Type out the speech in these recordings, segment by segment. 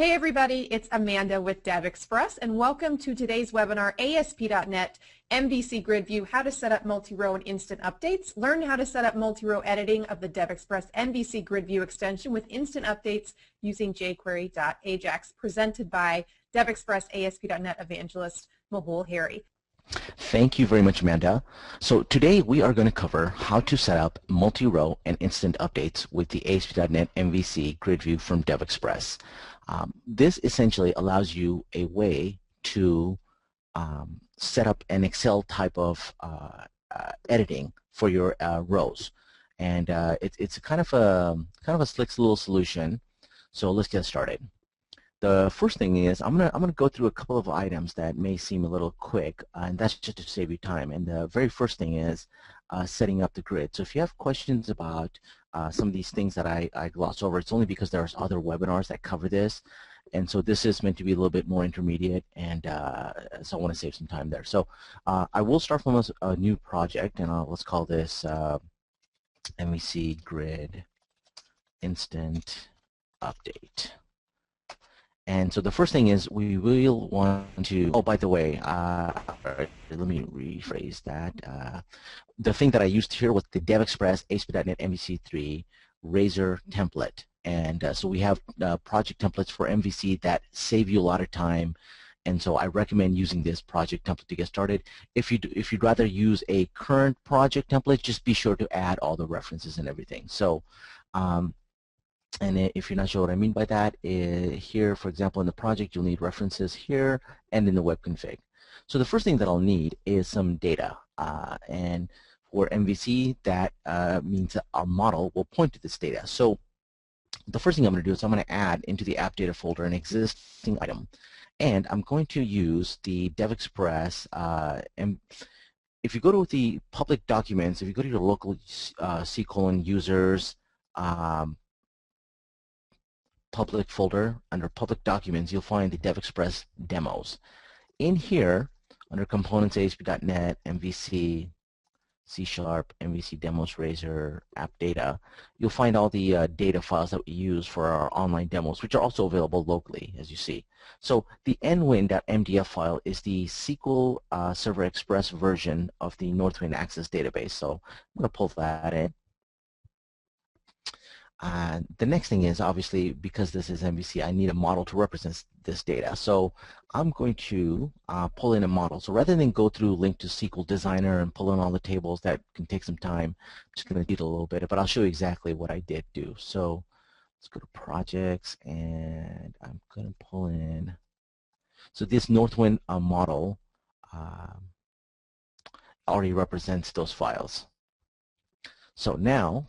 Hey everybody, it's Amanda with DevExpress and welcome to today's webinar, ASP.NET MVC GridView, how to set up multi-row and instant updates. Learn how to set up multi-row editing of the DevExpress MVC GridView extension with instant updates using jQuery.ajax, presented by DevExpress ASP.NET evangelist Mehul Harry. Thank you very much, Amanda. So today we are going to cover how to set up multi-row and instant updates with the ASP.NET MVC GridView from DevExpress. This essentially allows you a way to set up an Excel type of editing for your rows, and it's kind of a slick little solution. So let's get started. The first thing is I'm gonna go through a couple of items that may seem a little quick, and that's just to save you time. And the very first thing is setting up the grid. So if you have questions about some of these things that I gloss over, it's only because there's other webinars that cover this, and so this is meant to be a little bit more intermediate, and so I want to save some time there. So I will start from a new project, and let's call this MVC Grid Instant Update. And so the first thing is we will want to, oh, by the way, let me rephrase that. The thing that I used here was the DevExpress ASP.NET MVC3 Razor template. And so we have project templates for MVC that save you a lot of time. And so I recommend using this project template to get started. If you'd rather use a current project template, just be sure to add all the references and everything. So, and if you're not sure what I mean by that, here, for example, in the project, you'll need references here and in the web config. So the first thing that I'll need is some data. And for MVC, that means that our model will point to this data. So the first thing I'm going to do is I'm going to add into the app data folder an existing item. And I'm going to use the DevExpress. If you go to the public documents, if you go to your local C:users, public folder, under public documents, you'll find the DevExpress demos. In here, under components, ASP.NET, MVC, C#, MVC demos, Razor, app data, you'll find all the data files that we use for our online demos, which are also available locally, as you see. So the nwin.mdf file is the SQL Server Express version of the Northwind Access database. So I'm going to pull that in. The next thing is, obviously, because this is MVC, I need a model to represent this data. So I'm going to pull in a model. So rather than go through link to SQL Designer and pull in all the tables, that can take some time. I'm just going to do it a little bit, but I'll show you exactly what I did do. So let's go to projects, and I'm going to pull in. So this Northwind model already represents those files. So now,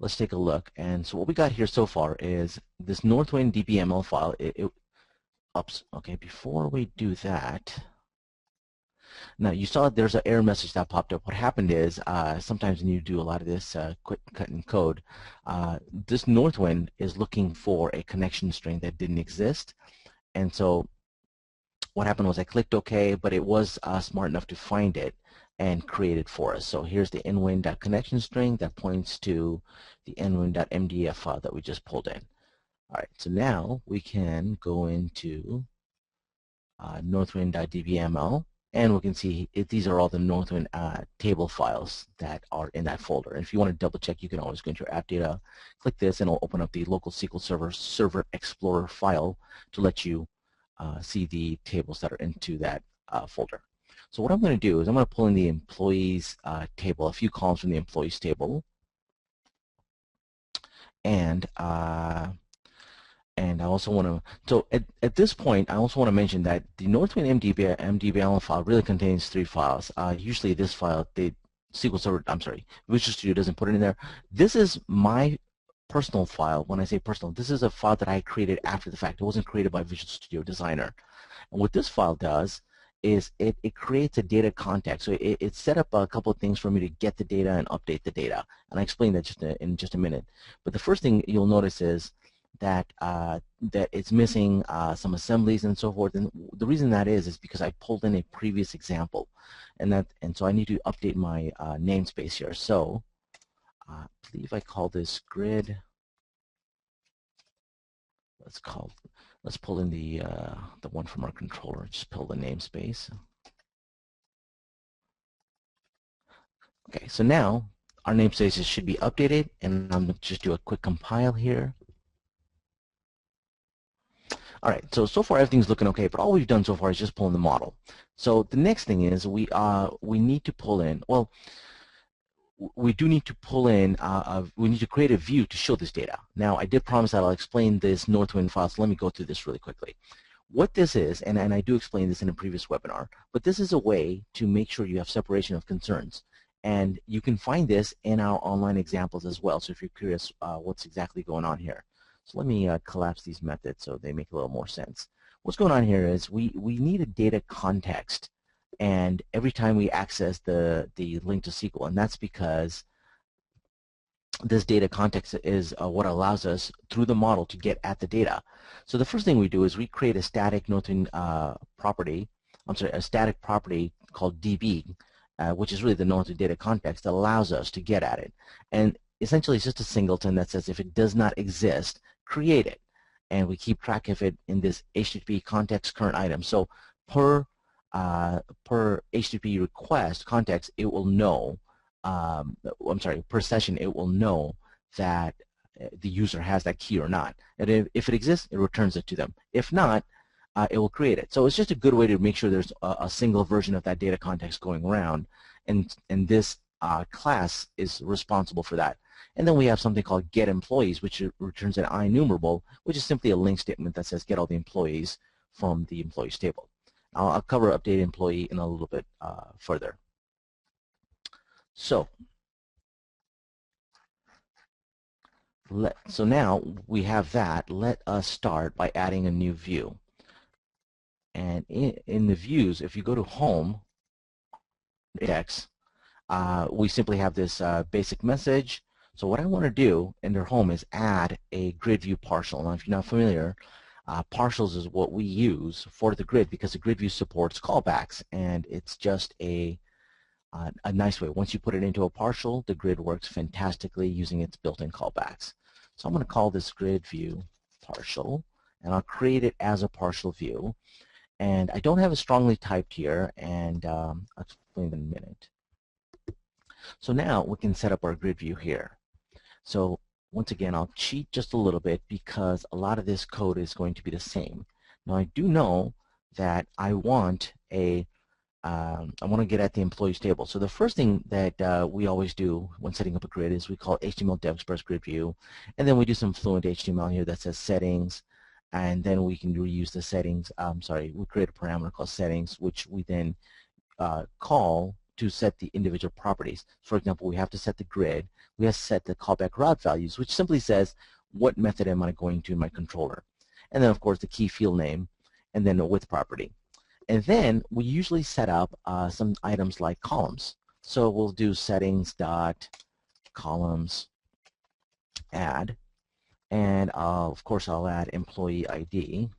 let's take a look. And so what we got here so far is this Northwind DBML file. Oops. Okay, before we do that, now you saw there's an error message that popped up. What happened is sometimes when you do a lot of this quick cut in code, this Northwind is looking for a connection string that didn't exist. And so what happened was I clicked OK, but it was smart enough to find it and create it for us. So here's the nwin.connection string that points to the nwin.mdf file that we just pulled in. All right, so now we can go into northwind.dbml, and we can see these are all the Northwind table files that are in that folder. And if you want to double check, you can always go into your app data, click this, and it'll open up the local SQL Server Explorer file to let you see the tables that are into that folder. So what I'm going to do is I'm going to pull in the employees table, a few columns from the employees table, and I also want to. So at this point, I also want to mention that the Northwind MDBL file really contains 3 files. Usually, this file, the SQL Server, Visual Studio doesn't put it in there. This is my personal file. When I say personal, this is a file that I created after the fact. It wasn't created by Visual Studio Designer. And what this file does is it creates a data context. So it set up a couple of things for me to get the data and update the data. And I'll explain that in just a minute. But the first thing you'll notice is that that it's missing some assemblies and so forth. And the reason that is because I pulled in a previous example, and so I need to update my namespace here. So I believe I call this grid. let's pull in the one from our controller. Just pull the namespace. Okay, so now our namespaces should be updated, and I'm going to just do a quick compile here. All right, so far everything's looking okay, but all we've done so far is just pull in the model. So the next thing is we need to pull in, well, we do need to pull in, we need to create a view to show this data. Now, I did promise that I'll explain this Northwind file, so let me go through this really quickly. What this is, and I do explain this in a previous webinar, but this is a way to make sure you have separation of concerns. And you can find this in our online examples as well, so if you're curious what's exactly going on here. So let me collapse these methods so they make a little more sense. What's going on here is we need a data context, and every time we access the link to SQL, and that's because this data context is what allows us through the model to get at the data. So the first thing we do is we create a static Northwind property, a static property called DB, which is really the Northwind data context that allows us to get at it. And essentially it's just a singleton that says if it does not exist, create it. And we keep track of it in this HTTP context current item. So per HTTP request context, it will know, per session, it will know that the user has that key or not. And if it exists, it returns it to them. If not, it will create it. So it's just a good way to make sure there's a single version of that data context going around, and this class is responsible for that. And then we have something called getEmployees, which returns an IEnumerable, which is simply a link statement that says get all the employees from the employees table. I'll cover update employee in a little bit further. So now we have that. Let us start by adding a new view. And in the views, if you go to Home, Index, we simply have this basic message. So what I want to do under Home is add a GridView Partial. Now, if you're not familiar, partials is what we use for the grid because the GridView supports callbacks, and it's just a nice way. Once you put it into a partial, the grid works fantastically using its built-in callbacks. So I'm going to call this GridView Partial, and I'll create it as a partial view. And I don't have it strongly typed here, and I'll explain in a minute. So now we can set up our grid view here. So once again, I'll cheat just a little bit because a lot of this code is going to be the same. Now I do know that I want to get at the employees table. So the first thing that we always do when setting up a grid is we call HTML DevExpress GridView, and then we do some fluent HTML here that says settings, and then we can reuse the settings. We create a parameter called settings, which we then call to set the individual properties. For example, we have to set the grid. We have to set the callback route values, which simply says what method am I going to in my controller. And then, of course, the key field name, and then a width property. And then we usually set up some items like columns. So we'll do settings.columns add, and of course I'll add employee ID.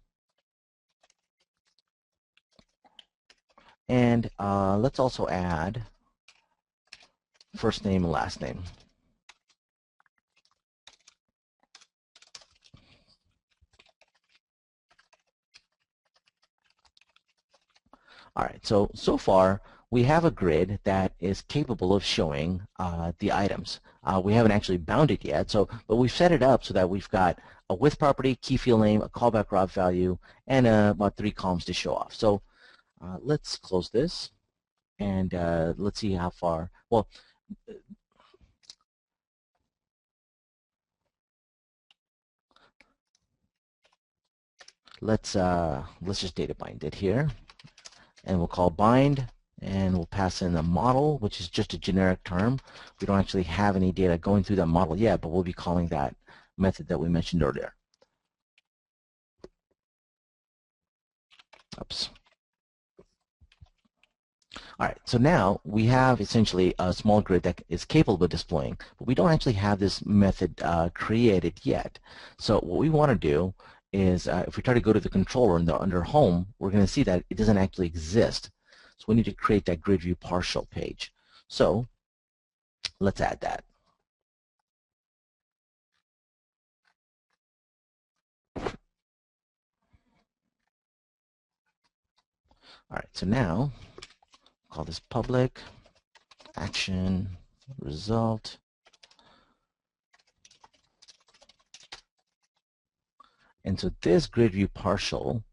And let's also add first name and last name. All right, so far we have a grid that is capable of showing the items. We haven't actually bound it yet, but we've set it up so that we've got a width property, key field name, a callback route value, and about 3 columns to show off. So let's close this, and let's see how far. Well, let's just data bind it here, and we'll call bind, and we'll pass in a model, which is just a generic term. We don't actually have any data going through that model yet, but we'll be calling that method that we mentioned earlier. Oops. All right, so now we have essentially a small grid that is capable of displaying, but we don't actually have this method created yet. So what we want to do is if we try to go to the controller and under Home, we're going to see that it doesn't actually exist. So we need to create that GridView Partial page. So let's add that. All right, so now call this public action result. And so this GridView partial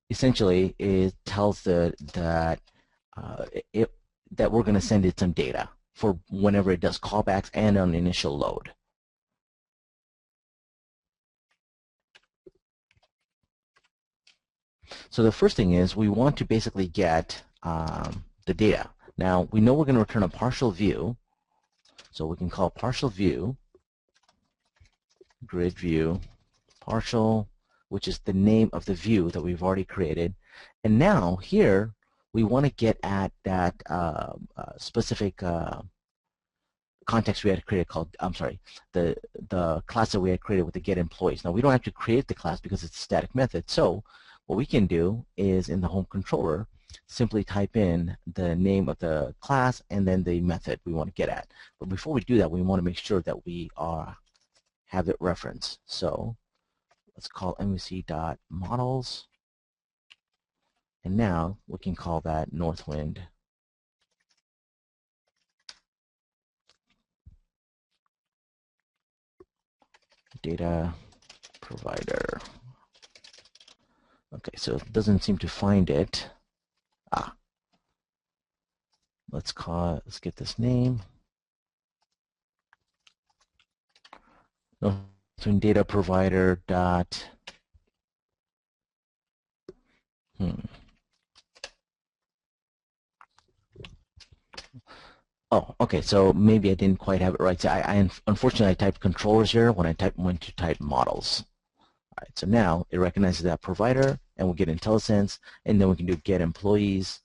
essentially it tells that we're going to send it some data for whenever it does callbacks and on initial load. So the first thing is we want to basically get the data. Now we know we're going to return a partial view, so we can call partial view GridView Partial, which is the name of the view that we've already created. And now here we want to get at that specific context we had created called, the class that we had created with the get employees. Now we don't have to create the class because it's a static method. So what we can do is in the home controller simply type in the name of the class and then the method we want to get at. But before we do that, we want to make sure that we have it referenced. So let's call MVC.models, and now we can call that Northwind data provider. Okay, so it doesn't seem to find it. Let's get this name. Northwind data provider dot. Oh, okay. So maybe I didn't quite have it right. So unfortunately I typed controllers here when I went to type models. All right. So now it recognizes that provider, and we'll get IntelliSense, and then we can do get employees,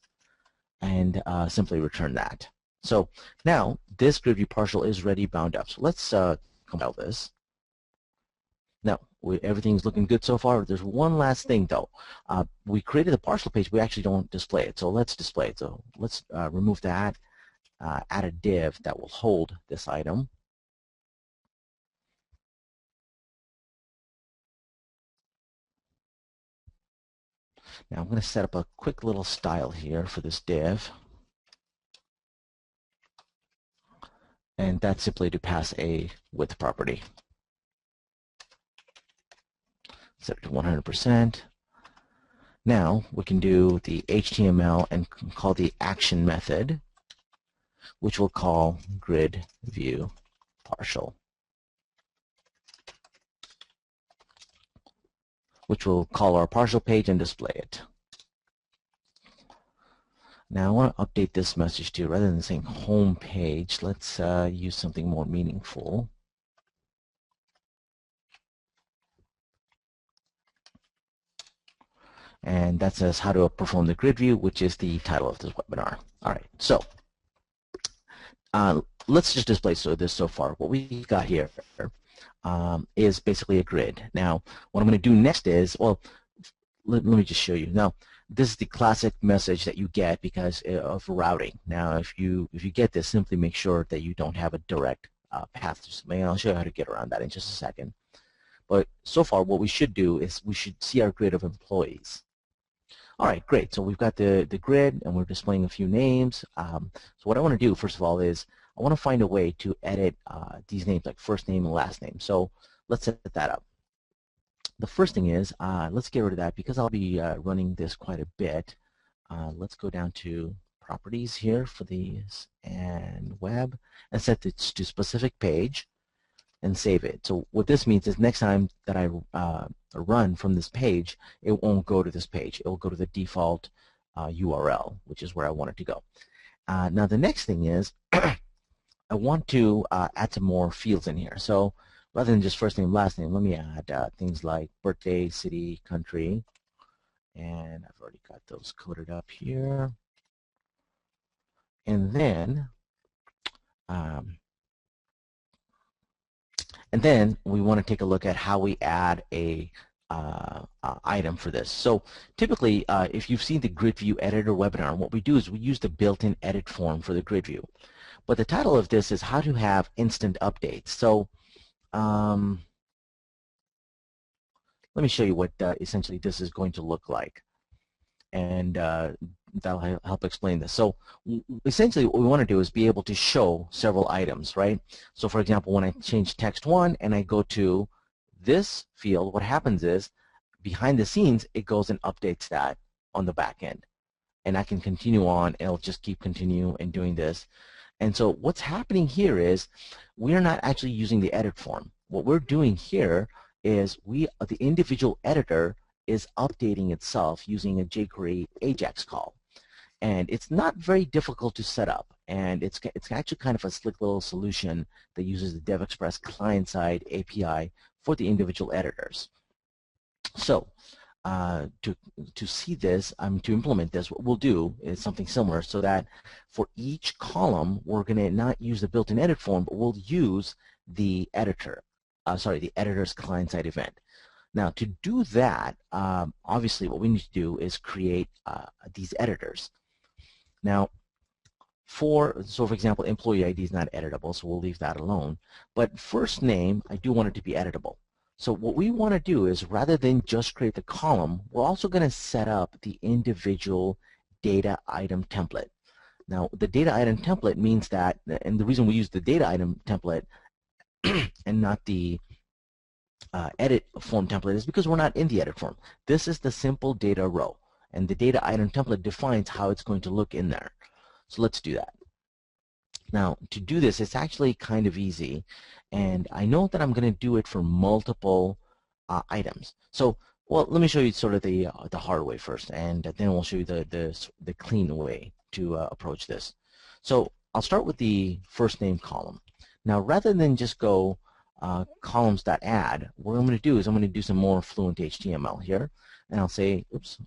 and simply return that. So now this GridView partial is ready bound up. So let's compile this. Now everything's looking good so far. There's one last thing though. We created the partial page. We actually don't display it. So let's display it. So let's remove that. Add a div that will hold this item. Now I'm going to set up a quick little style here for this div. And that's simply to pass a width property. Set it to 100%. Now we can do the HTML and call the action method, which we'll call GridView Partial, which will call our partial page and display it. Now I want to update this message too. Rather than saying home page, let's use something more meaningful. And that says how to perform the grid view, which is the title of this webinar. All right, so let's just display this so far. What we got here is basically a grid. Now, what I'm going to do next is, well, let me just show you. Now, this is the classic message that you get because of routing. Now, if you get this, simply make sure that you don't have a direct path to something. I'll show you how to get around that in just a second. But so far, what we should do is we should see our grid of employees. All right, great. So we've got the grid, and we're displaying a few names. So what I want to do, first of all, is I want to find a way to edit these names, like first name and last name. So let's set that up. The first thing is, let's get rid of that because I'll be running this quite a bit. Let's go down to properties here for these and web and set it to specific page and save it. So what this means is next time that I run from this page, it won't go to this page. It will go to the default URL, which is where I want it to go. Now the next thing is I want to add some more fields in here. So rather than just first name, last name, let me add things like birthday, city, country, and I've already got those coded up here. And then we want to take a look at how we add a item for this. So typically, if you've seen the GridView editor webinar, what we do is we use the built-in edit form for the GridView. But the title of this is how to have instant updates. So let me show you what essentially this is going to look like. and that'll help explain this. So essentially what we want to do is be able to show several items, right? So for example, when I change text 1 and I go to this field, what happens is behind the scenes it goes and updates that on the back end. And I can continue on, and it'll just keep continue and doing this. And so what's happening here is we're not actually using the edit form. What we're doing here is the individual editor is updating itself using a jQuery.ajax call. And it's not very difficult to set up, and it's actually kind of a slick little solution that uses the DevExpress client-side API for the individual editors. So to see this, to implement this, what we'll do is something similar, so that for each column we're going to not use the built-in edit form, but we'll use the editor, the editor's client-side event. Now to do that, obviously what we need to do is create these editors. Now for example, employee ID is not editable, so we'll leave that alone. But first name, I do want it to be editable. So what we want to do is, rather than just create the column, we're also going to set up the individual data item template. Now the data item template means that, and the reason we use the data item template and not the edit form template is because we're not in the edit form. This is the simple data row, and the data item template defines how it's going to look in there. So let's do that. Now to do this, it's actually kind of easy, and I know that I'm going to do it for multiple items. So well, let me show you sort of the hard way first, and then we'll show you the clean way to approach this. So I'll start with the first name column. Now rather than just go columns.add, what I'm going to do is I'm going to do some more fluent HTML here, and I'll say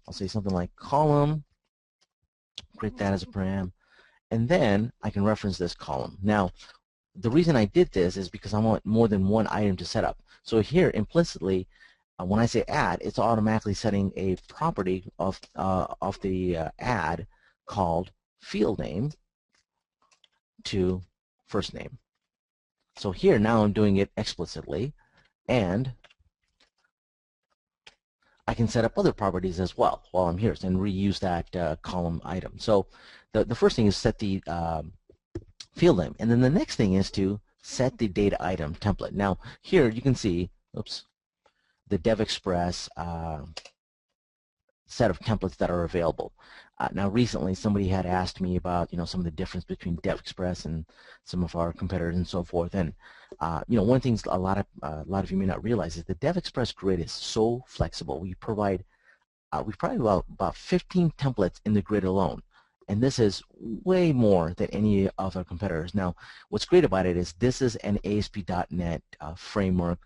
something like column, create that as a param, and then I can reference this column. Now the reason I did this is because I want more than one item to set up. So here implicitly, when I say add, it's automatically setting a property of the add called field name to first name. So here now I'm doing it explicitly, and I can set up other properties as well while I'm here and reuse that column item. So the first thing is set the field name, and then the next thing is to set the data item template. Now here you can see, the DevExpress set of templates that are available. Now recently somebody had asked me about some of the difference between DevExpress and some of our competitors and so forth, and one of the things a lot of you may not realize is the DevExpress grid is so flexible. We provide about 15 templates in the grid alone, and this is way more than any of our competitors. Now what's great about it is this is an ASP.NET framework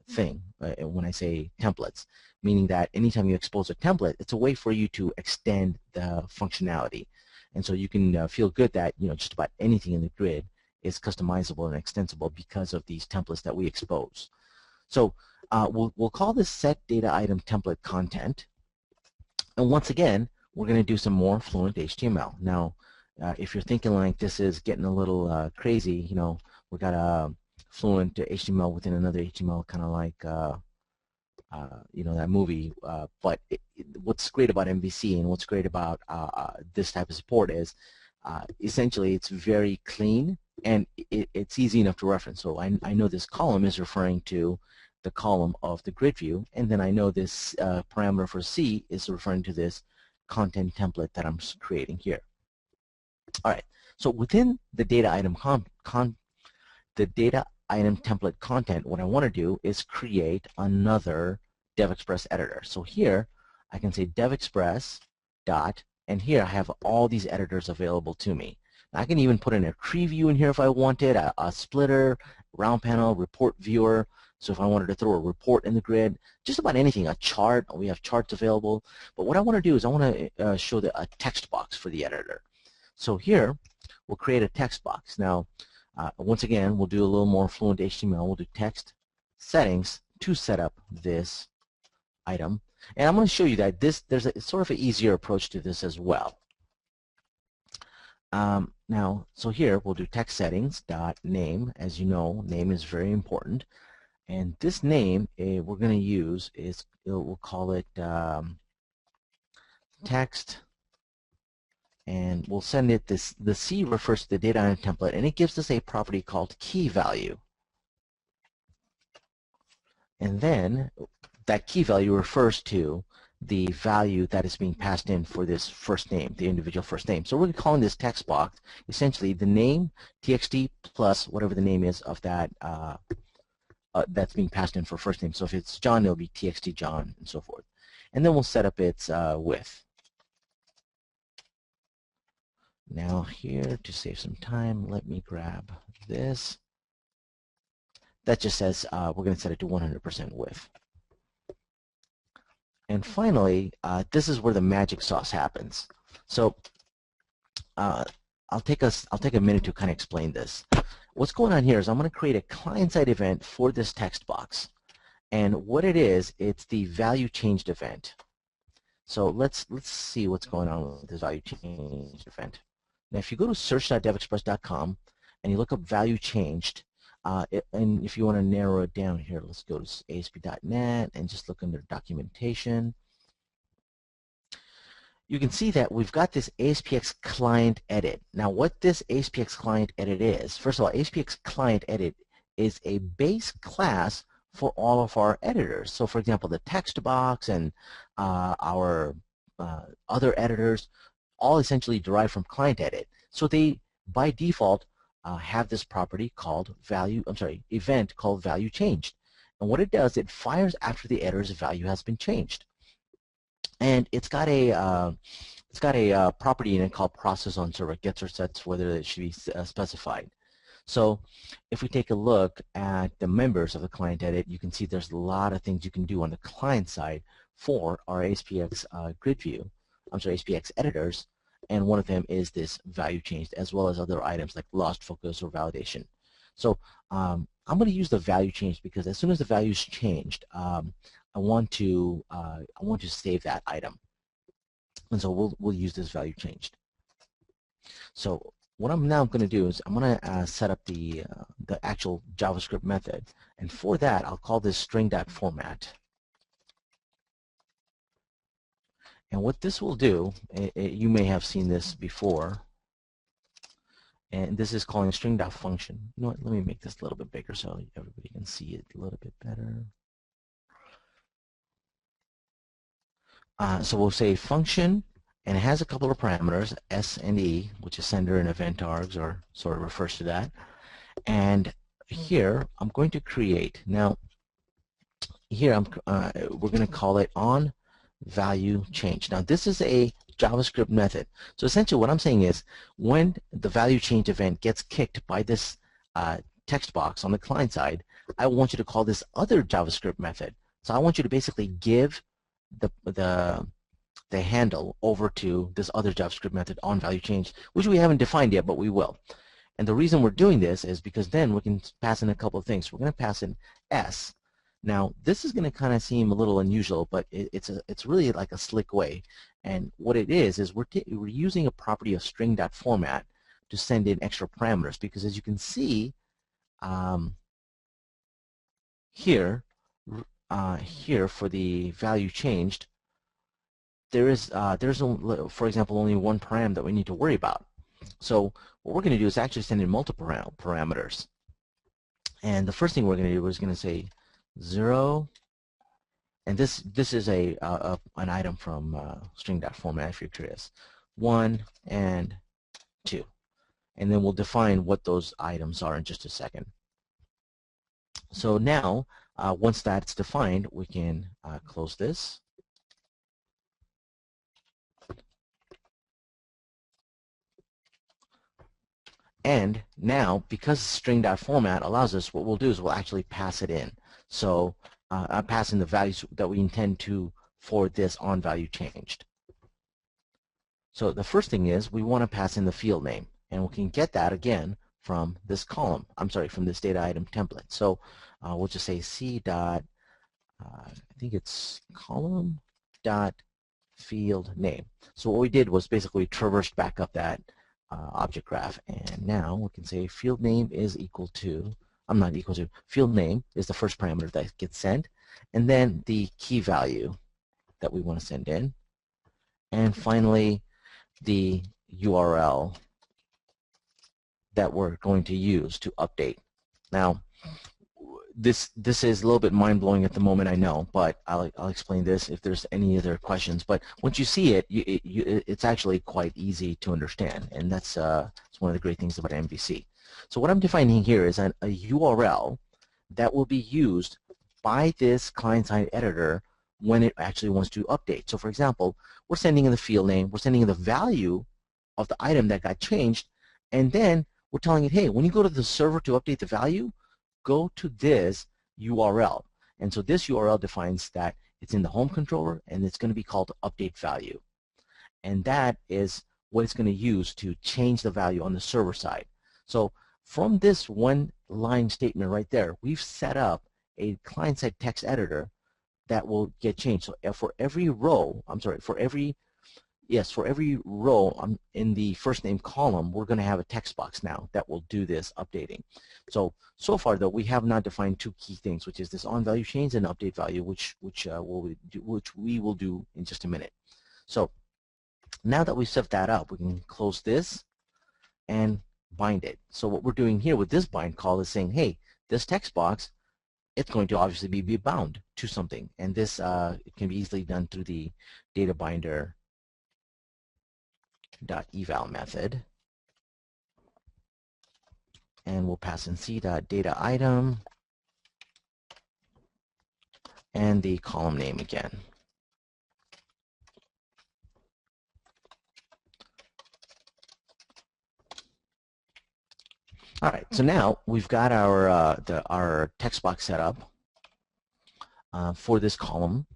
thing when I say templates, meaning that anytime you expose a template, it's a way for you to extend the functionality, and so you can feel good that just about anything in the grid is customizable and extensible because of these templates that we expose. So we'll call this set data item template content, and once again we're going to do some more fluent HTML. Now if you're thinking like this is getting a little crazy, we got a fluent HTML within another HTML, kind of like that movie. But what's great about MVC and what's great about this type of support is essentially it's very clean and it's easy enough to reference. So I know this column is referring to the column of the grid view, and then I know this parameter for C is referring to this content template that I'm creating here. All right. So within the data item template content, what I want to do is create another DevExpress editor. So here I can say DevExpress dot, and here I have all these editors available to me. Now I can even put in a tree view in here if I wanted, a splitter, round panel, report viewer. So if I wanted to throw a report in the grid, just about anything, a chart, we have charts available. But what I want to do is I want to show a text box for the editor. So here we'll create a text box. Now once again, we'll do a little more fluent HTML. We'll do text settings to set up this item. And I'm going to show you that there's a sort of an easier approach to this as well. Now, so here we'll do text settings dot name. As you know, name is very important. And this name we're going to use we'll call it text, and we'll send it this. The C refers to the data item template, and it gives us a property called key value. And then that key value refers to the value that is being passed in for this first name, the individual first name. So we're calling this text box essentially the name txt plus whatever the name is of that that's being passed in for first name. So if it's John, it'll be txt John and so forth. And then we'll set up its width. Now here, to save some time, let me grab this. That just says we're going to set it to 100% width. And finally, this is where the magic sauce happens. So I'll take a minute to kind of explain this. What's going on here is I'm going to create a client-side event for this text box. And what it is, it's the ValueChanged event. So let's see what's going on with this ValueChanged event. Now, if you go to search.devexpress.com and you look up ValueChanged, and if you want to narrow it down here, let's go to ASP.NET and just look under documentation. You can see that we've got this ASPX client edit. Now, what this ASPX client edit is, first of all, ASPX client edit is a base class for all of our editors. So, for example, the text box and our other editors all essentially derive from client edit. So they, by default, have this property called event called ValueChanged. And what it does, it fires after the editor's value has been changed. And it's got a property in it called process on server. It gets or sets whether it should be specified. So if we take a look at the members of the client edit, you can see there's a lot of things you can do on the client side for our ASPX ASPX editors. And one of them is this ValueChanged, as well as other items like lost focus or validation. So I'm going to use the ValueChanged because as soon as the value is changed, I want to save that item, and so we'll use this ValueChanged. So what I'm now going to do is I'm going to set up the actual JavaScript method, and for that I'll call this string.format. And what this will do, you may have seen this before, and this is calling string.function. You know what, let me make this a little bit bigger so everybody can see it a little bit better. So we'll say function, and it has a couple of parameters, S and E, which is sender and event args, or sort of refers to that. And here I'm going to create, now here we're going to call it OnValueChanged. Now this is a JavaScript method. So essentially what I'm saying is when the ValueChanged event gets kicked by this text box on the client side, I want you to call this other JavaScript method. So I want you to basically give the handle over to this other JavaScript method OnValueChanged, which we haven't defined yet, but we will. And the reason we're doing this is because then we can pass in a couple of things. We're going to pass in S. Now this is going to kind of seem a little unusual, but it's really like a slick way. And what it is we're using a property of string.format to send in extra parameters, because as you can see here for the ValueChanged, there's for example only one param that we need to worry about. So what we're going to do is actually send in multiple parameters. And the first thing we're going to do is going to say 0, and this is an item from string.format if you're curious, 1 and 2, and then we'll define what those items are in just a second. So now once that's defined, we can close this. And now, because string.format allows us, what we'll do is we'll actually pass it in. So I pass in the values that we intend to for this OnValueChanged. So the first thing is we want to pass in the field name, and we can get that again from this column. From this data item template. So we'll just say c dot I think it's column dot field name. So what we did was basically traversed back up that object graph, and now we can say field name is equal to, field name is the first parameter that gets sent, and then the key value that we want to send in, and finally the URL that we're going to use to update. Now, this is a little bit mind-blowing at the moment, I know, but I'll explain this if there's any other questions. But once you see it, it's actually quite easy to understand, and that's it's one of the great things about MVC. So what I'm defining here is a URL that will be used by this client-side editor when it actually wants to update. So for example, we're sending in the field name, we're sending in the value of the item that got changed, and then we're telling it, hey, when you go to the server to update the value, go to this URL. And so this URL defines that it's in the home controller, and it's going to be called update value. And that is what it's going to use to change the value on the server side. So from this one line statement right there, we've set up a client-side text editor that will get changed. So for every row, for every row in the first name column, we're going to have a text box now that will do this updating. So far though, we have not defined two key things, which is this OnValueChanged and update value, which we will do in just a minute. So now that we've set that up, we can close this and bind it. So what we're doing here with this bind call is saying, hey, this text box, it's going to obviously be bound to something, and this it can be easily done through the data binder .eval method, and we'll pass in c.data item and the column name again. All right, so now we've got our text box set up for this column,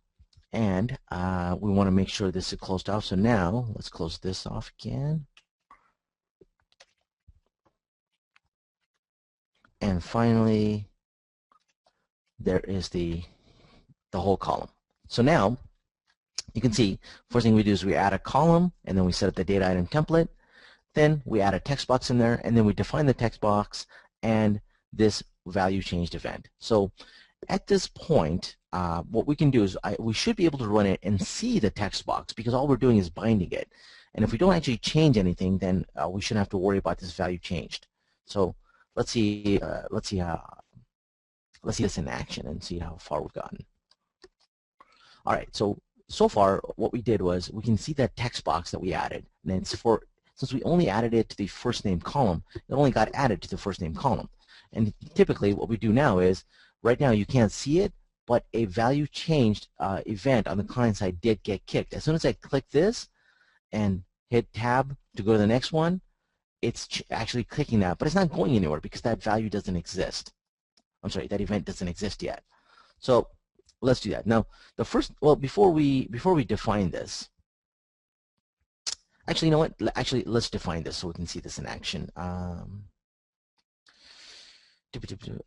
and we want to make sure this is closed off. So now let's close this off again. And finally, there is the whole column. So now you can see, first thing we do is we add a column, and then we set up the data item template. Then we add a text box in there, and then we define the text box and this value changed event. So at this point, what we can do is we should be able to run it and see the text box, because all we're doing is binding it. And if we don't actually change anything, then we shouldn't have to worry about this value changed. So let's see this in action and see how far we've gotten. All right, so far what we did was we can see that text box that we added, and it's since we only added it to the first name column, it only got added to the first name column. And typically what we do now is, right now you can't see it, but a value changed event on the client side did get kicked. As soon as I click this and hit tab to go to the next one, it's actually clicking that, but it's not going anywhere because that value doesn't exist. I'm sorry, that event doesn't exist yet. So let's do that. Now, before we define this, actually, you know what? Actually, let's define this so we can see this in action.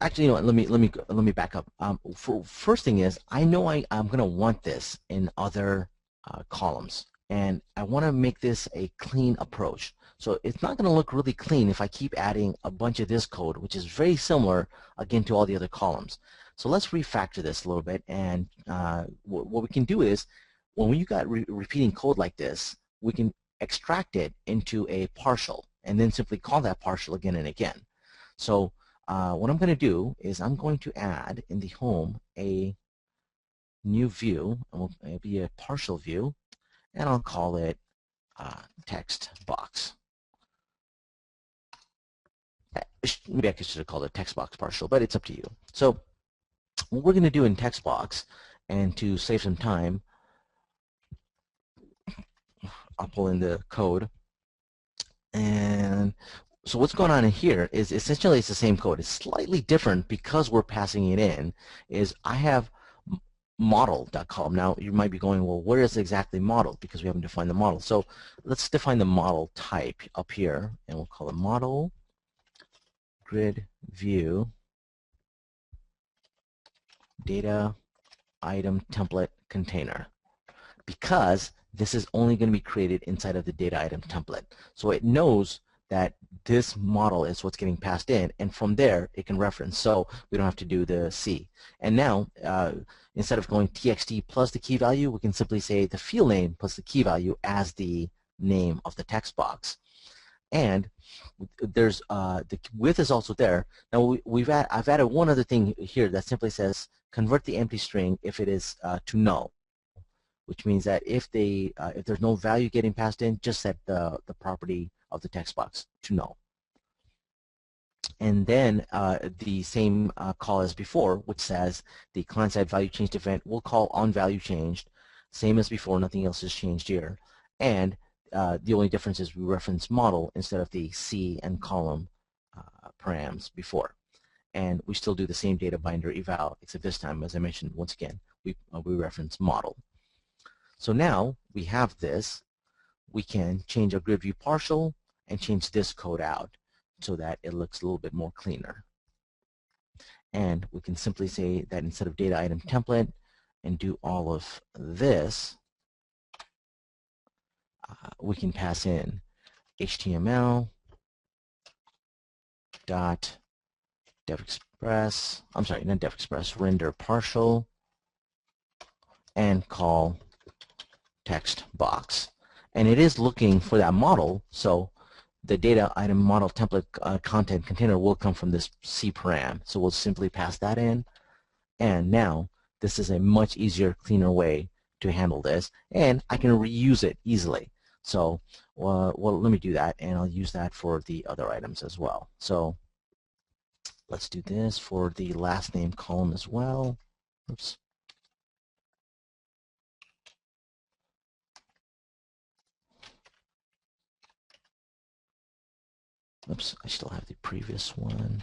Actually, you know what? Let me back up. First thing is, I know I'm going to want this in other columns, and I want to make this a clean approach. So it's not going to look really clean if I keep adding a bunch of this code, which is very similar again to all the other columns. So let's refactor this a little bit, and what we can do is, when you got repeating code like this, we can extract it into a partial, and then simply call that partial again and again. So what I'm going to do is I'm going to add in the home a new view, and it'll be a partial view, and I'll call it text box. Maybe I should have called it text box partial, but it's up to you. So what we're going to do in text box, and to save some time, I'll pull in the code. And so what's going on in here is essentially it's the same code. It's slightly different because we're passing it in. Is I have model.column. Now you might be going, well, where is exactly model? Because we haven't defined the model. So let's define the model type up here, and we'll call it model GridView data item template container, because this is only going to be created inside of the data item template. So it knows that this model is what's getting passed in, and from there it can reference, so we don't have to do the C. And now instead of going txt plus the key value, we can simply say the field name plus the key value as the name of the text box. And there's the width is also there. Now I've added one other thing here that simply says convert the empty string if it is to null, which means that if there's no value getting passed in, just set the property of the text box to null. And then the same call as before, which says the client-side value changed event will call OnValueChanged, same as before, nothing else has changed here. And the only difference is we reference model instead of the C and column params before. And we still do the same data binder eval, except this time, as I mentioned, once again, we reference model. So now we have this. We can change our GridView partial and change this code out so that it looks a little bit more cleaner. And we can simply say that instead of data item template and do all of this, we can pass in HTML dot DevExpress, I'm sorry, not DevExpress, render partial, and call text box. And it is looking for that model, so the data item model template content container will come from this C param. So we'll simply pass that in, and now this is a much easier, cleaner way to handle this, and I can reuse it easily. So well, let me do that, and I'll use that for the other items as well. So let's do this for the last name column as well. Oops. Oops, I still have the previous one.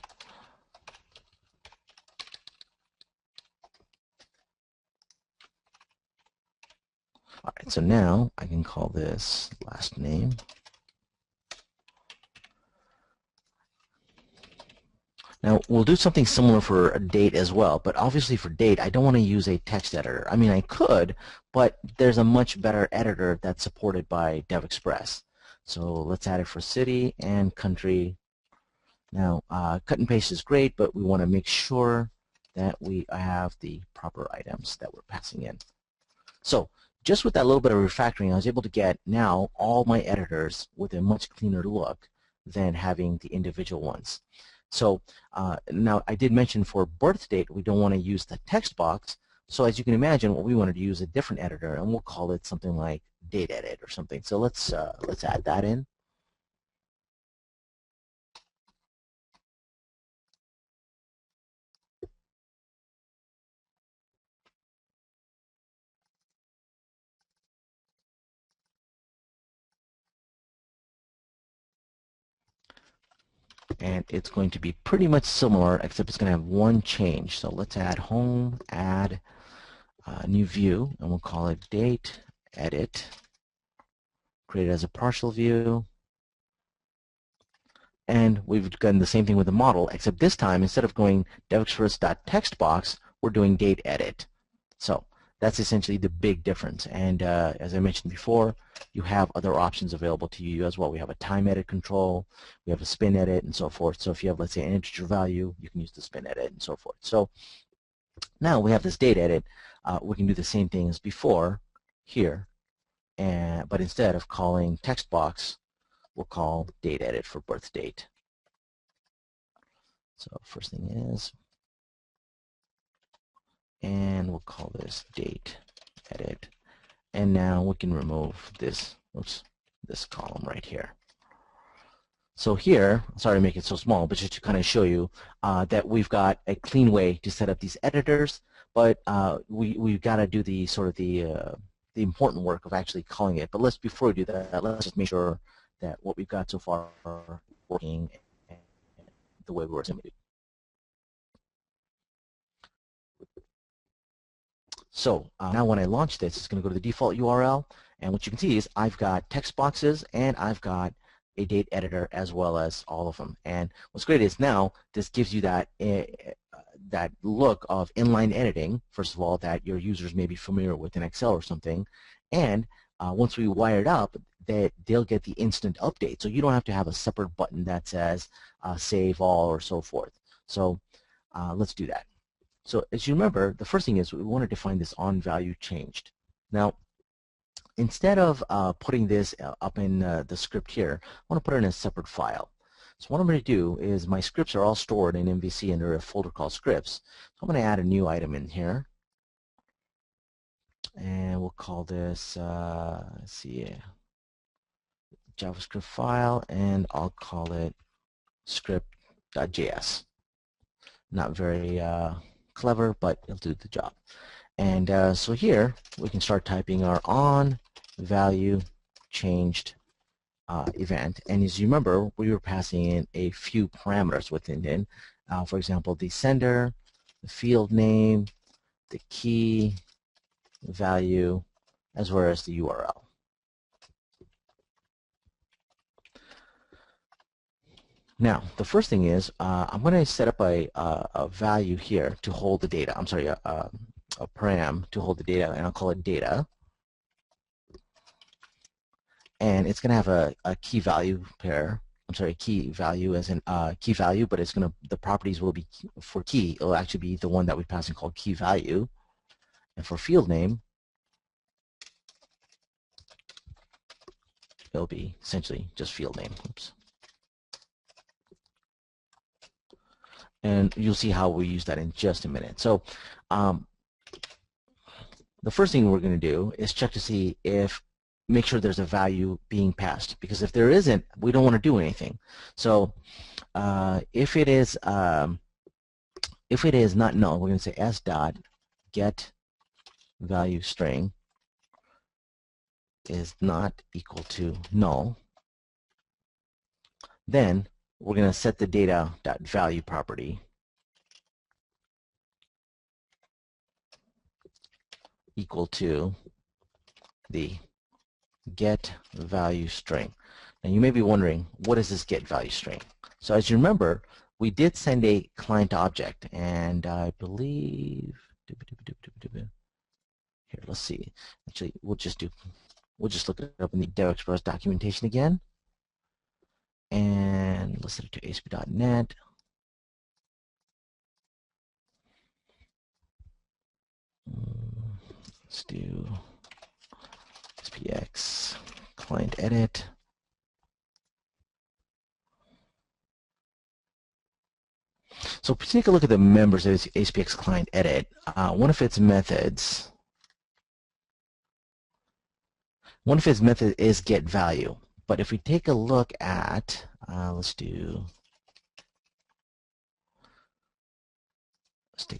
All right, so now I can call this last name. Now we'll do something similar for a date as well, but obviously for date I don't want to use a text editor. I mean, I could, but there's a much better editor that's supported by DevExpress. So let's add it for city and country. Now cut and paste is great, but we want to make sure that we have the proper items that we're passing in. So just with that little bit of refactoring, I was able to get now all my editors with a much cleaner look than having the individual ones. So now I did mention for birth date we don't want to use the text box. So as you can imagine, what we wanted to use a different editor, and we'll call it something like date edit or something. So let's add that in. And it's going to be pretty much similar, except it's going to have one change. So let's add home, add new view, and we'll call it date edit. Create it as a partial view. And we've done the same thing with the model, except this time instead of going DevExpress.textbox, we're doing date edit. So that's essentially the big difference. And as I mentioned before, you have other options available to you as well. We have a time edit control, we have a spin edit, and so forth. So if you have, let's say, an integer value, you can use the spin edit and so forth. So now we have this date edit. We can do the same thing as before here, but instead of calling text box, we'll call date edit for birth date. So first thing is, and we'll call this date edit. And now we can remove this, this column right here. So here, sorry to make it so small, but just to kind of show you that we've got a clean way to set up these editors, but we've got to do the sort of the important work of actually calling it. But before we do that, let's just make sure that what we've got so far are working the way we were assuming. So now when I launch this, it's going to go to the default URL, and what you can see is I've got text boxes and I've got a date editor as well as all of them. And what's great is now this gives you that that look of inline editing, first of all, that your users may be familiar with in Excel or something, and once we wire it up, they'll get the instant update. So you don't have to have a separate button that says save all or so forth. So let's do that. So as you remember, the first thing is we want to define this OnValueChanged. Now, instead of putting this up in the script here, I want to put it in a separate file. So what I'm going to do is my scripts are all stored in MVC under a folder called scripts. So I'm going to add a new item in here. And we'll call this, let's see, JavaScript file, and I'll call it script.js. Not very clever, but it'll do the job. And so here we can start typing our OnValueChanged event. And as you remember, we were passing in a few parameters within it. For example, the sender, the field name, the key value, as well as the URL. Now, the first thing is I'm going to set up a value here to hold the data. I'm sorry, a param to hold the data, and I'll call it data. And it's going to have a key value pair. I'm sorry, key value as in key value, but it's going to, the properties will be for key. It'll actually be the one that we pass in called key value. And for field name, it'll be essentially just field name. Oops. And you'll see how we use that in just a minute. So the first thing we're going to do is check to see if, make sure there's a value being passed, because if there isn't, we don't want to do anything. So if it is not null, we're going to say s dot get value string is not equal to null. Then we're going to set the data.value property equal to the get value string. And you may be wondering, what is this get value string? So as you remember, we did send a client object, and I believe here, let's see. Actually, we'll just look it up in the DevExpress documentation again. And let's set it to ASP.NET. Let's do SPX client edit. So if you take a look at the members of ASPX client edit, one of its methods is get value. But if we take a look at, let's take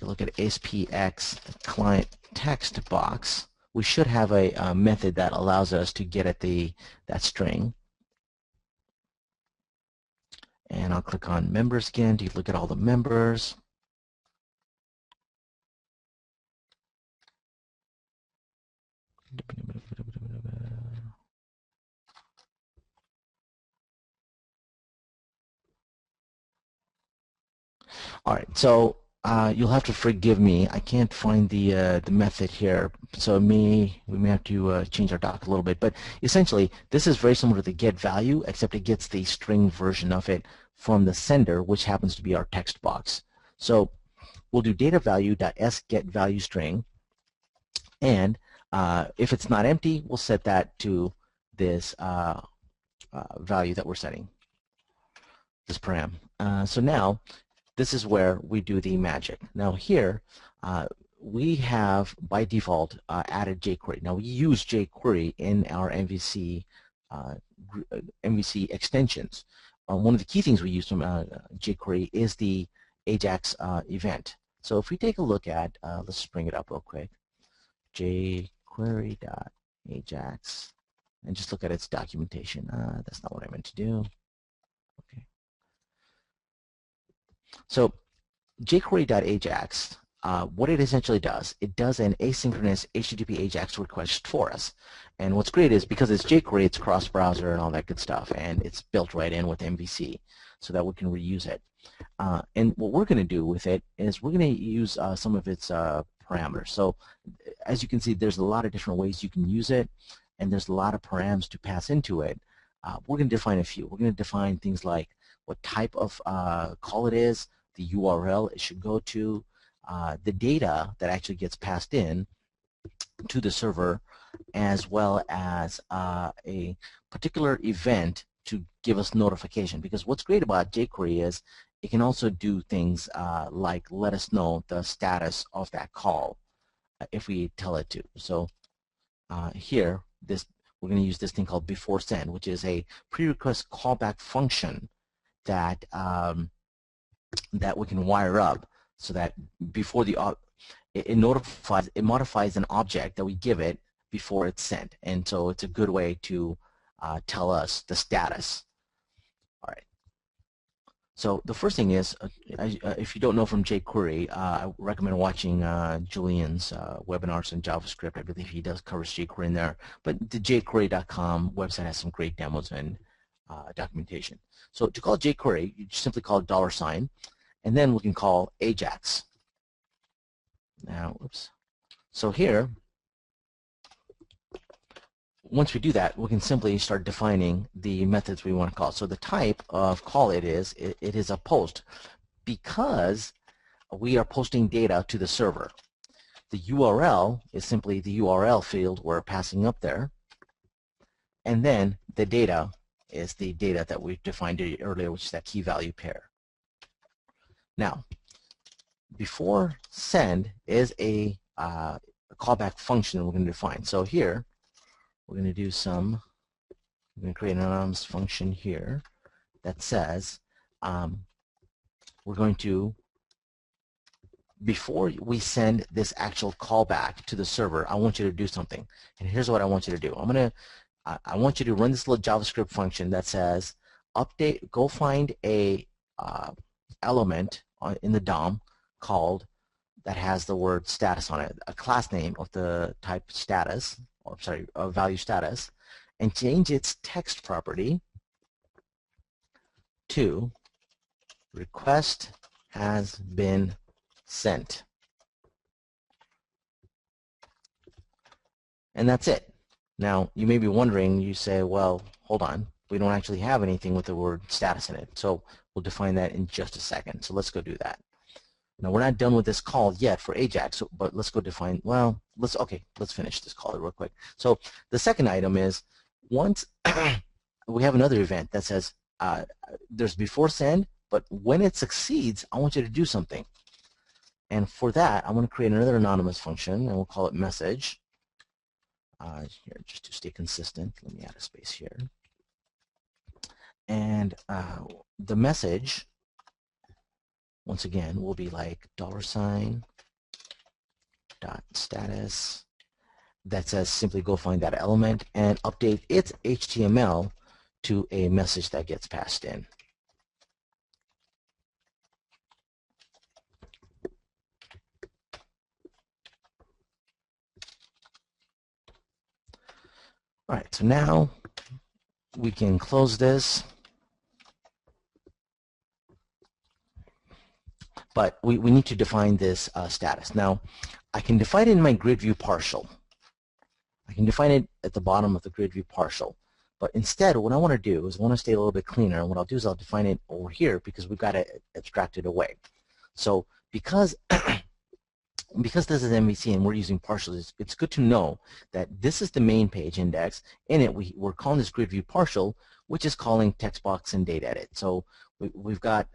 a look at ASPX client text box. We should have a method that allows us to get at that string. And I'll click on members again to look at all the members. All right, so you'll have to forgive me. I can't find the method here, so we may have to change our doc a little bit. But essentially, this is very similar to the get value, except it gets the string version of it from the sender, which happens to be our text box. So we'll do data value.s get value string, and if it's not empty, we'll set that to this value that we're setting, this param. So now, this is where we do the magic. Now here, we have by default added jQuery. Now we use jQuery in our MVC extensions. One of the key things we use from jQuery is the AJAX event. So if we take a look at, let's bring it up real quick, jQuery.ajax, and just look at its documentation. That's not what I meant to do. Okay. So jQuery.ajax, what it essentially does, it does an asynchronous HTTP AJAX request for us. And what's great is because it's jQuery, it's cross-browser and all that good stuff, and it's built right in with MVC so that we can reuse it. And what we're going to do with it is we're going to use some of its parameters. So as you can see, there's a lot of different ways you can use it. and there's a lot of params to pass into it, we're going to define a few. We're going to define things like what type of call it is, the URL it should go to, the data that actually gets passed in to the server, as well as a particular event to give us notification. Because what's great about jQuery is it can also do things like let us know the status of that call if we tell it to. So here, we're going to use this thing called before send, which is a pre-request callback function that that we can wire up so that before it modifies an object that we give it before it's sent, and so it's a good way to tell us the status. All right. So the first thing is, if you don't know from jQuery, I recommend watching Julian's webinars on JavaScript. I believe he does cover jQuery in there. But the jQuery.com website has some great demos and documentation. So to call jQuery, you just simply call $, and then we can call Ajax. Now, oops. So here, once we do that, we can simply start defining the methods we want to call. So the type of call it is a post, because we are posting data to the server. The URL is simply the URL field we're passing up there, and then the data is the data that we defined earlier, which is that key value pair. Now, before send is a callback function we're going to define. So here, we're going to do we're going to create an anonymous function here that says we're going to, before we send this actual callback to the server, I want you to do something. And here's what I want you to do. I want you to run this little JavaScript function that says go find a element in the DOM that has the word status on it, a class name of the type status, or sorry, value status, and change its text property to request has been sent. And that's it. Now, you may be wondering, you say, well, hold on, we don't actually have anything with the word status in it. So we'll define that in just a second. So let's go do that. Now, we're not done with this call yet for Ajax, but let's go define, well, let's finish this call real quick. So the second item is, once we have another event that says there's before send, but when it succeeds, I want you to do something. And for that, I want to create another anonymous function, and we'll call it message. Here, just to stay consistent, let me add a space here. And the message, once again, will be like $.status that says simply go find that element and update its HTML to a message that gets passed in. All right, so now we can close this. But we need to define this status. Now, I can define it in my GridView Partial. I can define it at the bottom of the GridView Partial. But instead, what I want to do is I want to stay a little bit cleaner. And what I'll do is I'll define it over here because we've got it abstracted away. So because this is MVC and we're using partials, it's good to know that this is the main page index. In it, we're calling this GridView Partial, which is calling Textbox and DataEdit. So we've got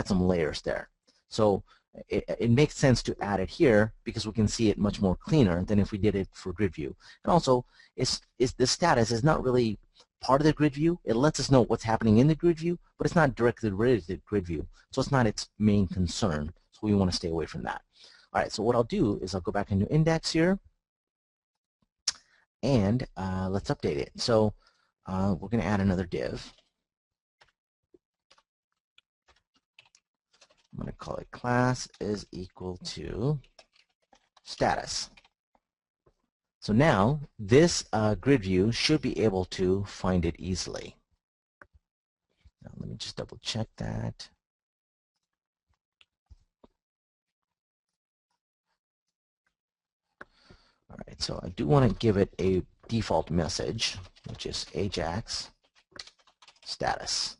some layers there. So it makes sense to add it here because we can see it much more cleaner than if we did it for GridView. And also, the status is not really part of the GridView. It lets us know what's happening in the GridView, but it's not directly related to the GridView. So it's not its main concern. So we want to stay away from that. All right, so what I'll do is I'll go back into index here, and let's update it. So we're going to add another div. I'm going to call it class is equal to status. So now this GridView should be able to find it easily. Now let me just double check that. All right, so I do want to give it a default message, which is Ajax status.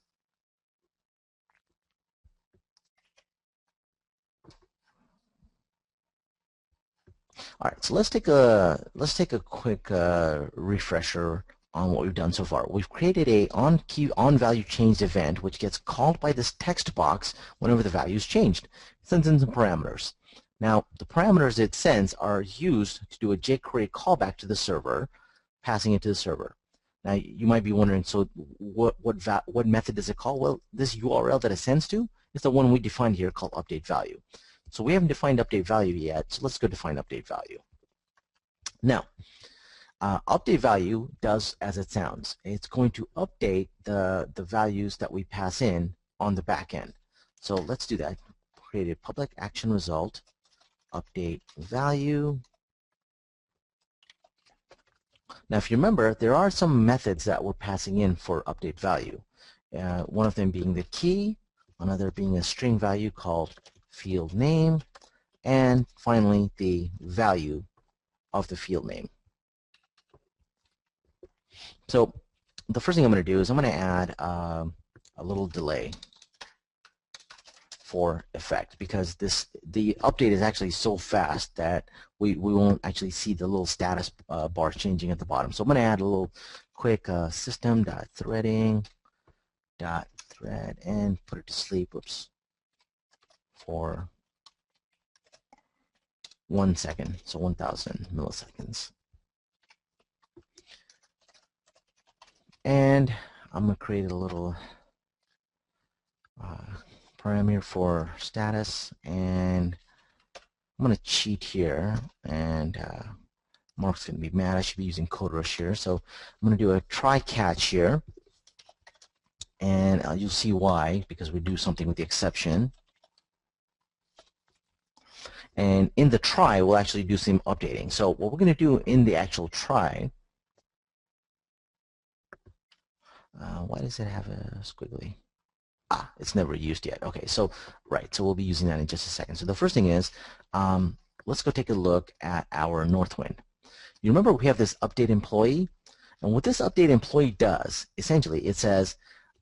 All right, so let's take a quick refresher on what we've done so far. We've created a OnValueChanged event which gets called by this text box whenever the value is changed. It sends in some parameters. Now, the parameters it sends are used to do a jQuery callback to the server, passing it to the server. Now, you might be wondering, so what method does it call? Well, this URL that it sends to is the one we defined here called update value. So we haven't defined update value yet, so let's go define update value. Now, update value does as it sounds. It's going to update the values that we pass in on the back end. So let's do that. Create a public action result, update value. Now, if you remember, there are some methods that we're passing in for update value. One of them being the key, another being a string value called field name, and finally the value of the field name. So the first thing I'm going to do is I'm going to add a little delay for effect, because the update is actually so fast that we won't actually see the little status bar changing at the bottom. So I'm going to add a little quick system.threading.thread and put it to sleep. Oops. For 1 second, so 1,000 milliseconds. And I'm going to create a little parameter for status, and I'm going to cheat here, and Mark's going to be mad. I should be using CodeRush here, so I'm going to do a try catch here, and you'll see why, because we do something with the exception. And in the try, we'll actually do some updating. So what we're going to do in the actual try, why does it have a squiggly? It's never used yet. Okay, so right, so we'll be using that in just a second. So the first thing is, let's go take a look at our Northwind. You remember we have this update employee, and what this update employee does, essentially, it says,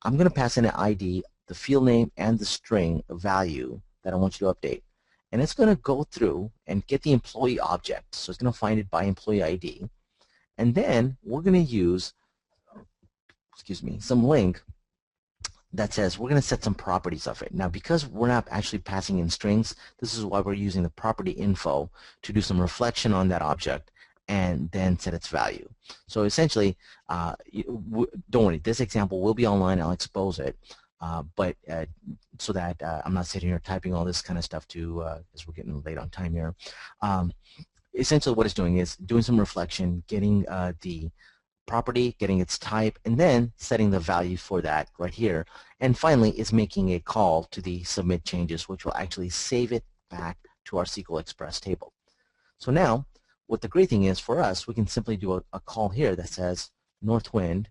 I'm going to pass in an ID, the field name, and the string value that I want you to update. And it's going to go through and get the employee object. So it's going to find it by employee ID. And then we're going to use, some link that says we're going to set some properties of it. Now, because we're not actually passing in strings, this is why we're using the property info to do some reflection on that object and then set its value. So essentially, don't worry, this example will be online. I'll expose it. So that I'm not sitting here typing all this kind of stuff too, as we're getting late on time here. Essentially what it's doing is doing some reflection, getting the property, getting its type, and then setting the value for that right here. And finally, it's making a call to the submit changes, which will actually save it back to our SQL Express table. So now, what the great thing is for us, we can simply do a call here that says Northwind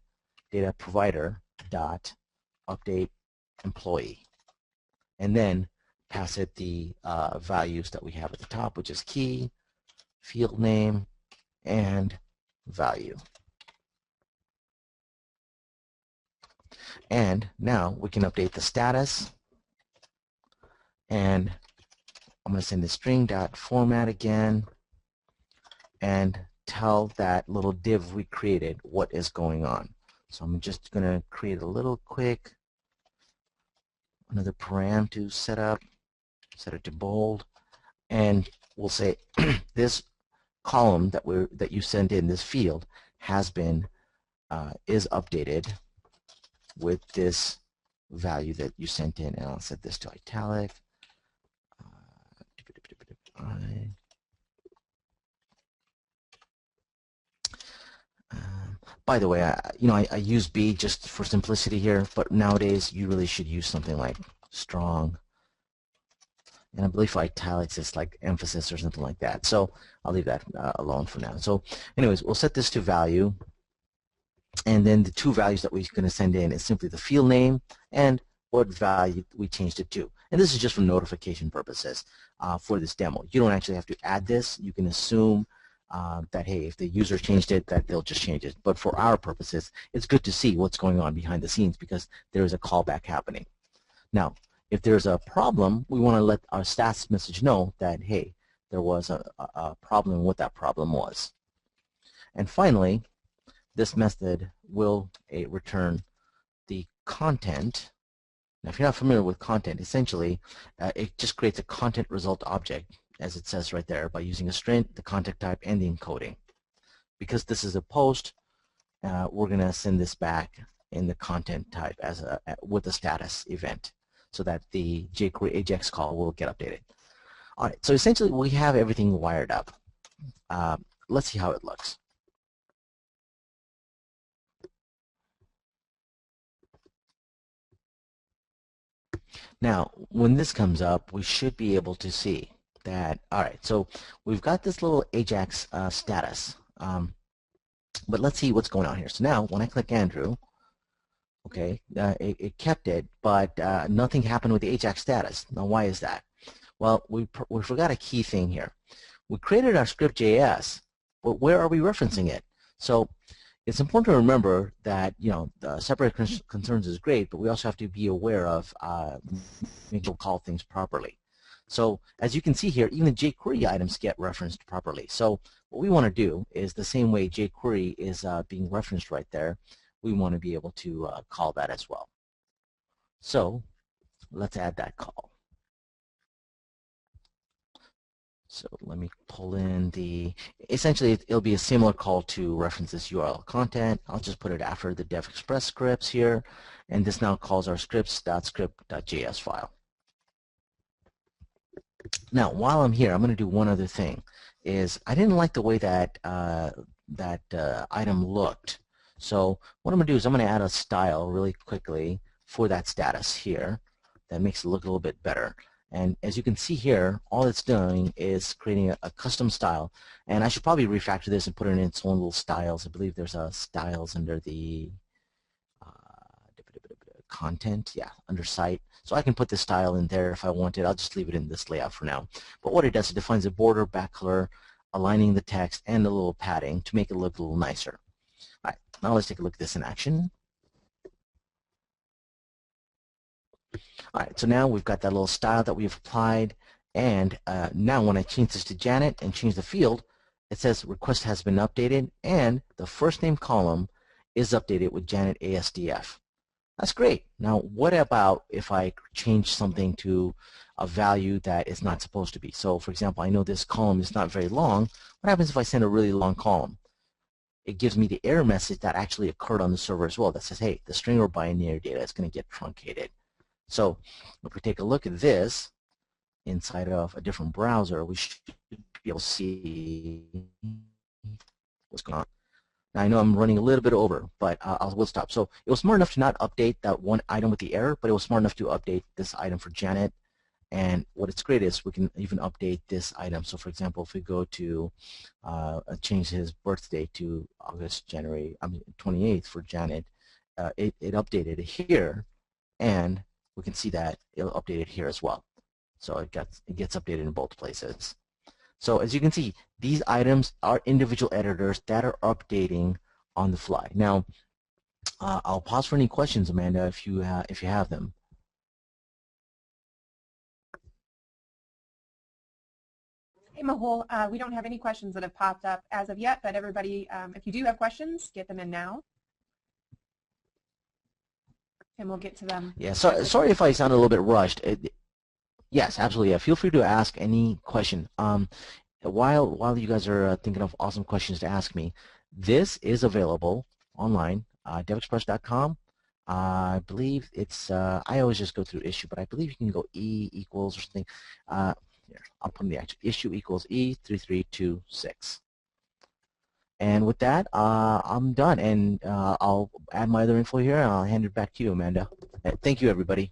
data provider dot update employee, and then pass it the values that we have at the top, which is key, field name, and value. And now we can update the status, and I'm going to send the string.format again and tell that little div we created what is going on. So I'm just going to create a little quick another param to set it to bold, and we'll say this column that you sent in, this field, has been is updated with this value that you sent in, and I'll set this to italic. By the way, I use B just for simplicity here, but nowadays you really should use something like strong. And I believe for italics it's like emphasis or something like that. So I'll leave that alone for now. So anyways, we'll set this to value. And then the two values that we're going to send in is simply the field name and what value we changed it to. And this is just for notification purposes for this demo. You don't actually have to add this. You can assume that, hey, if the user changed it, that they'll just change it. But for our purposes, it's good to see what's going on behind the scenes because there is a callback happening. Now, if there's a problem, we want to let our stats message know that, hey, there was a problem and what that problem was. And finally, this method will return the content. Now, if you're not familiar with content, essentially, it just creates a content result object, as it says right there, by using a string, the content type, and the encoding. Because this is a post, we're going to send this back in the content type as with a status event, so that the jQuery.ajax call will get updated. All right, so essentially we have everything wired up. Let's see how it looks. Now, when this comes up, we should be able to see that, all right, so we've got this little Ajax status, but let's see what's going on here. So now, when I click Andrew, okay, it kept it, but nothing happened with the Ajax status. Now, why is that? Well, we forgot a key thing here. We created our script.js, but where are we referencing it? So it's important to remember that, you know, the separate concerns is great, but we also have to be aware of making people call things properly. So as you can see here, even the jQuery items get referenced properly. So what we want to do is the same way jQuery is being referenced right there, we want to be able to call that as well. So let's add that call. So let me pull in the, essentially it'll be a similar call to reference this URL content. I'll just put it after the DevExpress scripts here, and this now calls our scripts.script.js file. Now, while I'm here, I'm going to do one other thing. Is I didn't like the way that item looked. So what I'm going to do is I'm going to add a style really quickly for that status here that makes it look a little bit better. And as you can see here, all it's doing is creating a custom style. And I should probably refactor this and put it in its own little styles. I believe there's styles under the content, yeah, under site. So I can put this style in there if I wanted. I'll just leave it in this layout for now. But what it does, it defines a border, back color, aligning the text, and a little padding to make it look a little nicer. All right, now let's take a look at this in action. All right, so now we've got that little style that we've applied, and now when I change this to Janet and change the field, it says request has been updated, and the first name column is updated with Janet ASDF. That's great. Now, what about if I change something to a value that is not supposed to be? So, for example, I know this column is not very long. What happens if I send a really long column? It gives me the error message that actually occurred on the server as well that says, hey, the string or binary data is going to get truncated. So if we take a look at this inside of a different browser, we should be able to see what's going on. Now I know I'm running a little bit over, but we'll stop. So it was smart enough to not update that one item with the error, but it was smart enough to update this item for Janet. And what it's great is we can even update this item. So for example, if we go to change his birthday to August 28th for Janet, it updated it here, and we can see that it'll update it here as well. So it gets updated in both places. So as you can see, these items are individual editors that are updating on the fly. Now, I'll pause for any questions, Amanda, if you have them. Hey, Mahol, we don't have any questions that have popped up as of yet, but everybody, if you do have questions, get them in now, and we'll get to them. Yeah, sorry if I sound a little bit rushed. Yes, absolutely. Yeah, feel free to ask any question. While you guys are thinking of awesome questions to ask me, this is available online, devexpress.com. I believe it's, I always just go through issue, but I believe you can go E equals or something. Here, I'll put in the actual issue equals E3326. And with that, I'm done, and I'll add my other info here, and I'll hand it back to you, Amanda. Thank you, everybody.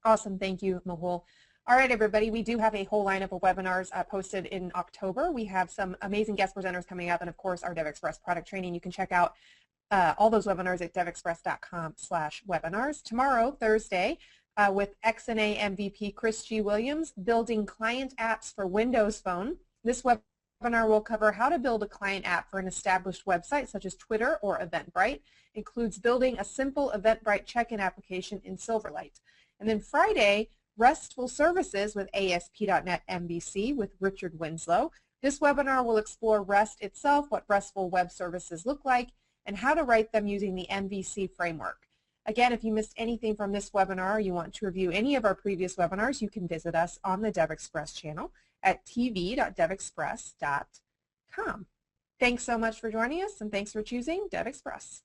Awesome. Thank you, Mahol. All right, everybody, we do have a whole lineup of webinars posted in October. We have some amazing guest presenters coming up, and of course, our DevExpress product training. You can check out all those webinars at devexpress.com/webinars. Tomorrow, Thursday, with XNA MVP Chris G. Williams, Building Client Apps for Windows Phone. This webinar will cover how to build a client app for an established website such as Twitter or Eventbrite. Includes building a simple Eventbrite check-in application in Silverlight. And then Friday, RESTful Services with ASP.NET MVC with Richard Winslow. This webinar will explore REST itself, what RESTful web services look like, and how to write them using the MVC framework. Again, if you missed anything from this webinar or you want to review any of our previous webinars, you can visit us on the DevExpress channel at tv.devexpress.com. Thanks so much for joining us, and thanks for choosing DevExpress.